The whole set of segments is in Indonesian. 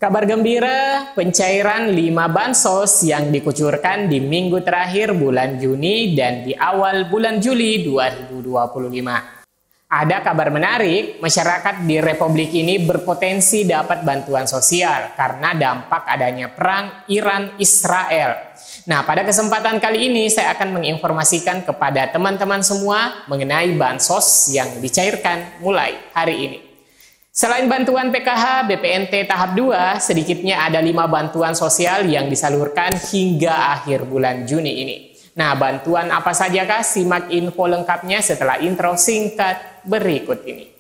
Kabar gembira, pencairan 5 bansos yang dikucurkan di minggu terakhir bulan Juni dan di awal bulan Juli 2025. Ada kabar menarik, masyarakat di Republik ini berpotensi dapat bantuan sosial karena dampak adanya perang Iran-Israel. Nah, pada kesempatan kali ini saya akan menginformasikan kepada teman-teman semua mengenai bansos yang dicairkan mulai hari ini. Selain bantuan PKH BPNT tahap 2, sedikitnya ada 5 bantuan sosial yang disalurkan hingga akhir bulan Juni ini. Nah, bantuan apa sajakah? Simak info lengkapnya setelah intro singkat berikut ini.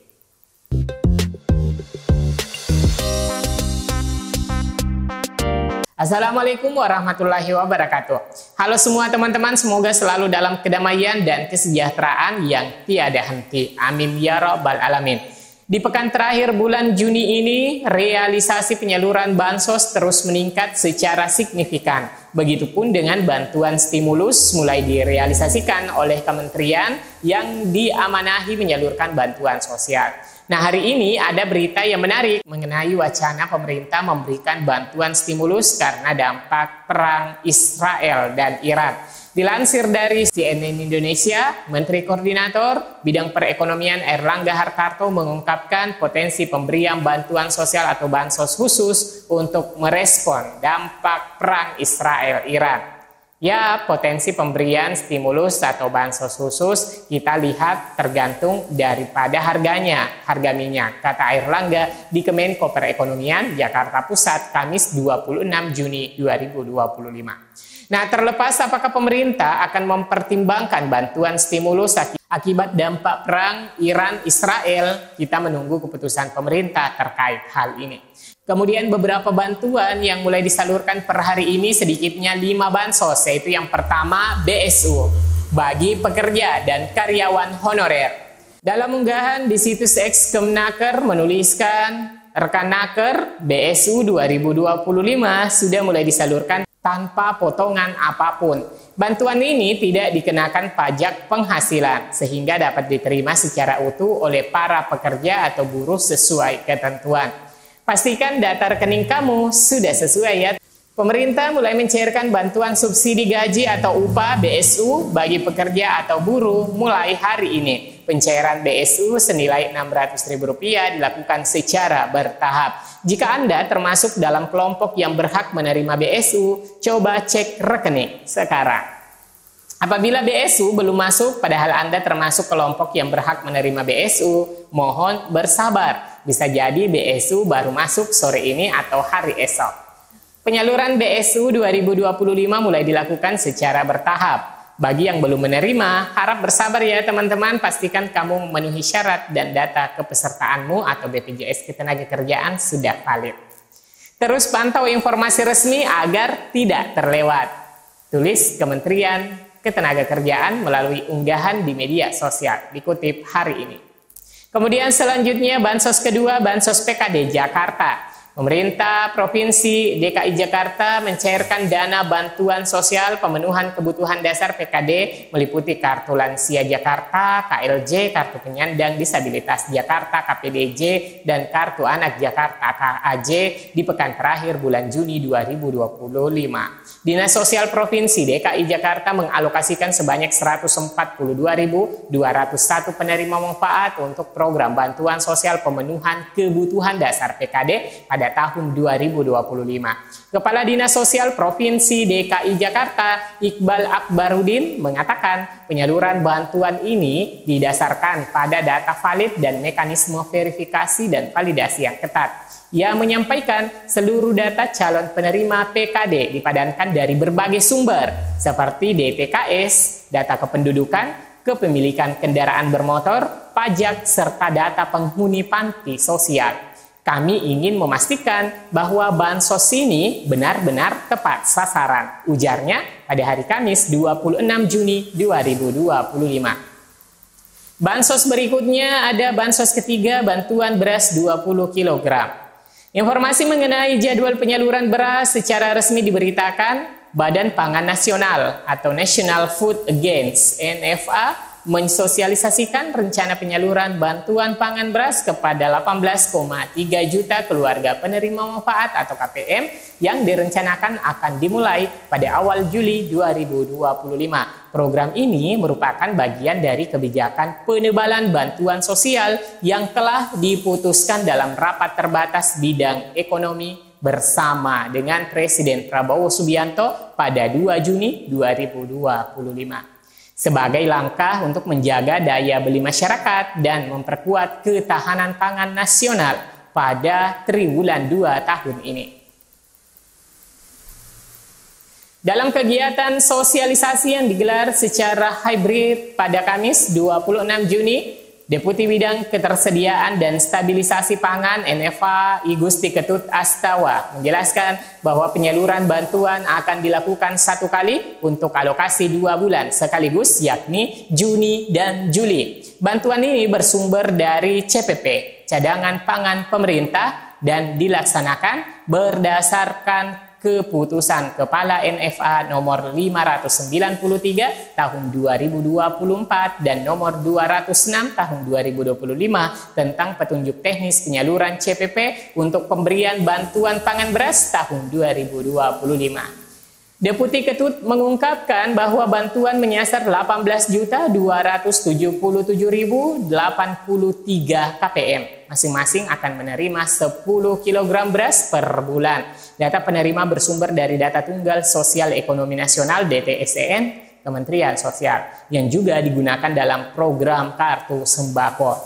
Assalamualaikum warahmatullahi wabarakatuh. Halo semua teman-teman, semoga selalu dalam kedamaian dan kesejahteraan yang tiada henti. Amin ya rabbal alamin. Di pekan terakhir bulan Juni ini, realisasi penyaluran bansos terus meningkat secara signifikan. Begitupun dengan bantuan stimulus mulai direalisasikan oleh kementerian yang diamanahi menyalurkan bantuan sosial. Nah, hari ini ada berita yang menarik mengenai wacana pemerintah memberikan bantuan stimulus karena dampak perang Israel dan Iran. Dilansir dari CNN Indonesia, Menteri Koordinator Bidang Perekonomian Airlangga Hartarto mengungkapkan potensi pemberian bantuan sosial atau bansos khusus untuk merespon dampak perang Israel-Iran. Ya, potensi pemberian stimulus atau bansos khusus kita lihat tergantung daripada harganya, harga minyak, kata Airlangga di Kemenko Perekonomian Jakarta Pusat, Kamis 26 Juni 2025. Nah, terlepas apakah pemerintah akan mempertimbangkan bantuan stimulus akibat dampak perang Iran-Israel, kita menunggu keputusan pemerintah terkait hal ini. Kemudian beberapa bantuan yang mulai disalurkan per hari ini sedikitnya 5 bansos, yaitu yang pertama BSU, bagi pekerja dan karyawan honorer. Dalam unggahan di situs X Kemenaker menuliskan, rekan Naker BSU 2025 sudah mulai disalurkan tanpa potongan apapun. Bantuan ini tidak dikenakan pajak penghasilan sehingga dapat diterima secara utuh oleh para pekerja atau buruh sesuai ketentuan. Pastikan data rekening kamu sudah sesuai ya. Pemerintah mulai mencairkan bantuan subsidi gaji atau upah BSU bagi pekerja atau buruh mulai hari ini. Pencairan BSU senilai Rp600.000 dilakukan secara bertahap. Jika Anda termasuk dalam kelompok yang berhak menerima BSU, coba cek rekening sekarang. Apabila BSU belum masuk, padahal Anda termasuk kelompok yang berhak menerima BSU, mohon bersabar. Bisa jadi BSU baru masuk sore ini atau hari esok. Penyaluran BSU 2025 mulai dilakukan secara bertahap. Bagi yang belum menerima, harap bersabar ya teman-teman, pastikan kamu memenuhi syarat dan data kepesertaanmu atau BPJS Ketenagakerjaan sudah valid. Terus pantau informasi resmi agar tidak terlewat. Tulis Kementerian Ketenagakerjaan melalui unggahan di media sosial, dikutip hari ini. Kemudian selanjutnya bansos kedua, bansos PKD Jakarta. Pemerintah Provinsi DKI Jakarta mencairkan dana bantuan sosial pemenuhan kebutuhan dasar PKD meliputi Kartu Lansia Jakarta, KLJ, Kartu Penyandang Disabilitas Jakarta, KPDJ, dan Kartu Anak Jakarta, KAJ di pekan terakhir bulan Juni 2025. Dinas Sosial Provinsi DKI Jakarta mengalokasikan sebanyak 142.201 penerima manfaat untuk program bantuan sosial pemenuhan kebutuhan dasar PKD pada tahun 2025. Kepala Dinas Sosial Provinsi DKI Jakarta, Iqbal Akbarudin, mengatakan penyaluran bantuan ini didasarkan pada data valid dan mekanisme verifikasi dan validasi yang ketat. Ia menyampaikan seluruh data calon penerima PKD dipadankan dari berbagai sumber seperti DTKS, data kependudukan, kepemilikan kendaraan bermotor, pajak, serta data penghuni panti sosial. Kami ingin memastikan bahwa bansos ini benar-benar tepat sasaran, ujarnya pada hari Kamis 26 Juni 2025. Bansos berikutnya ada bansos ketiga, bantuan beras 20 kg. Informasi mengenai jadwal penyaluran beras secara resmi diberitakan Badan Pangan Nasional atau National Food Agency (NFA) mensosialisasikan rencana penyaluran bantuan pangan beras kepada 18,3 juta keluarga penerima manfaat atau KPM yang direncanakan akan dimulai pada awal Juli 2025. Program ini merupakan bagian dari kebijakan penebalan bantuan sosial yang telah diputuskan dalam rapat terbatas bidang ekonomi bersama dengan Presiden Prabowo Subianto pada 2 Juni 2025. Sebagai langkah untuk menjaga daya beli masyarakat dan memperkuat ketahanan pangan nasional pada triwulan 2 tahun ini. Dalam kegiatan sosialisasi yang digelar secara hybrid pada Kamis 26 Juni, Deputi Bidang Ketersediaan dan Stabilisasi Pangan NFA I Gusti Ketut Astawa menjelaskan bahwa penyaluran bantuan akan dilakukan 1 kali untuk alokasi 2 bulan sekaligus, yakni Juni dan Juli. Bantuan ini bersumber dari CPP, Cadangan Pangan Pemerintah, dan dilaksanakan berdasarkan keputusan Kepala NFA nomor 593 tahun 2024 dan nomor 206 tahun 2025 tentang petunjuk teknis penyaluran CPP untuk pemberian bantuan pangan beras tahun 2025. Deputi Ketut mengungkapkan bahwa bantuan menyasar 18.277.083 KPM. Masing-masing akan menerima 10 kg beras per bulan. Data penerima bersumber dari Data Tunggal Sosial Ekonomi Nasional (DTSEN) Kementerian Sosial yang juga digunakan dalam program Kartu Sembako.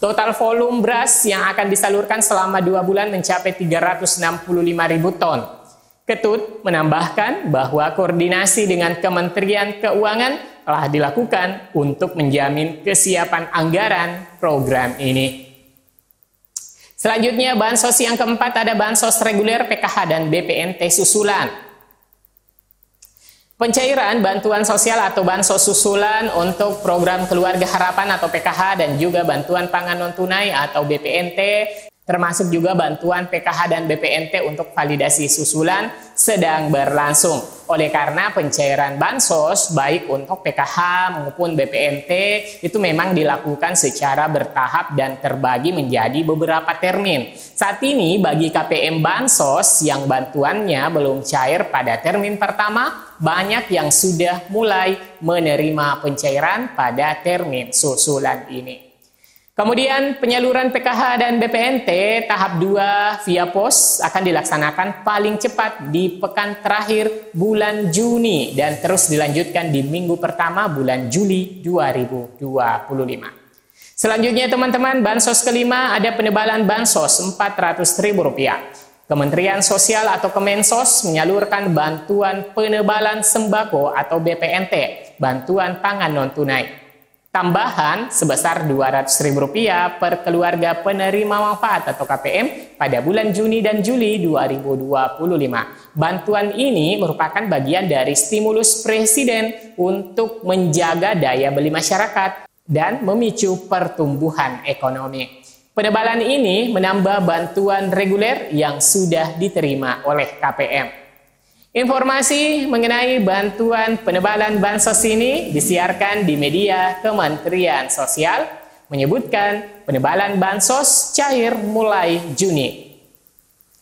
Total volume beras yang akan disalurkan selama 2 bulan mencapai 365.000 ton. Ketut menambahkan bahwa koordinasi dengan Kementerian Keuangan telah dilakukan untuk menjamin kesiapan anggaran program ini. Selanjutnya, bansos yang keempat ada bansos reguler PKH dan BPNT susulan. Pencairan bantuan sosial atau bansos susulan untuk program Keluarga Harapan atau PKH dan juga bantuan pangan non tunai atau BPNT, termasuk juga bantuan PKH dan BPNT untuk validasi susulan sedang berlangsung. Oleh karena pencairan bansos baik untuk PKH maupun BPNT itu memang dilakukan secara bertahap dan terbagi menjadi beberapa termin. Saat ini bagi KPM bansos yang bantuannya belum cair pada termin pertama, banyak yang sudah mulai menerima pencairan pada termin susulan ini. Kemudian penyaluran PKH dan BPNT tahap 2 via pos akan dilaksanakan paling cepat di pekan terakhir bulan Juni dan terus dilanjutkan di minggu pertama bulan Juli 2025. Selanjutnya teman-teman, bansos kelima ada penebalan bansos Rp400.000. Kementerian Sosial atau Kemensos menyalurkan bantuan penebalan sembako atau BPNT, bantuan pangan non tunai. Tambahan sebesar Rp200.000 per keluarga penerima manfaat atau KPM pada bulan Juni dan Juli 2025. Bantuan ini merupakan bagian dari stimulus Presiden untuk menjaga daya beli masyarakat dan memicu pertumbuhan ekonomi. Penebalan ini menambah bantuan reguler yang sudah diterima oleh KPM. Informasi mengenai bantuan penebalan bansos ini disiarkan di media Kementerian Sosial, menyebutkan penebalan bansos cair mulai Juni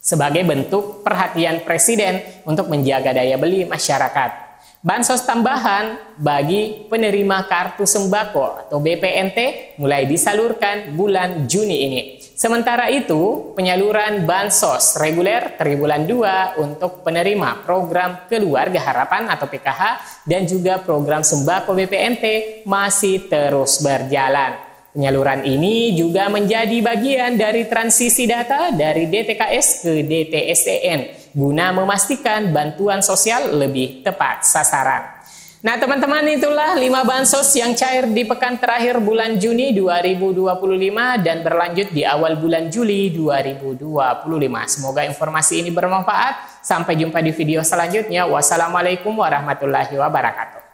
sebagai bentuk perhatian Presiden untuk menjaga daya beli masyarakat. Bansos tambahan bagi penerima kartu sembako atau BPNT mulai disalurkan bulan Juni ini. Sementara itu, penyaluran bansos reguler triwulan 2 untuk penerima program Keluarga Harapan atau PKH dan juga program sembako BPNT masih terus berjalan. Penyaluran ini juga menjadi bagian dari transisi data dari DTKS ke DTSEN guna memastikan bantuan sosial lebih tepat sasaran. Nah teman-teman, itulah 5 bansos yang cair di pekan terakhir bulan Juni 2025 dan berlanjut di awal bulan Juli 2025. Semoga informasi ini bermanfaat. Sampai jumpa di video selanjutnya. Wassalamualaikum warahmatullahi wabarakatuh.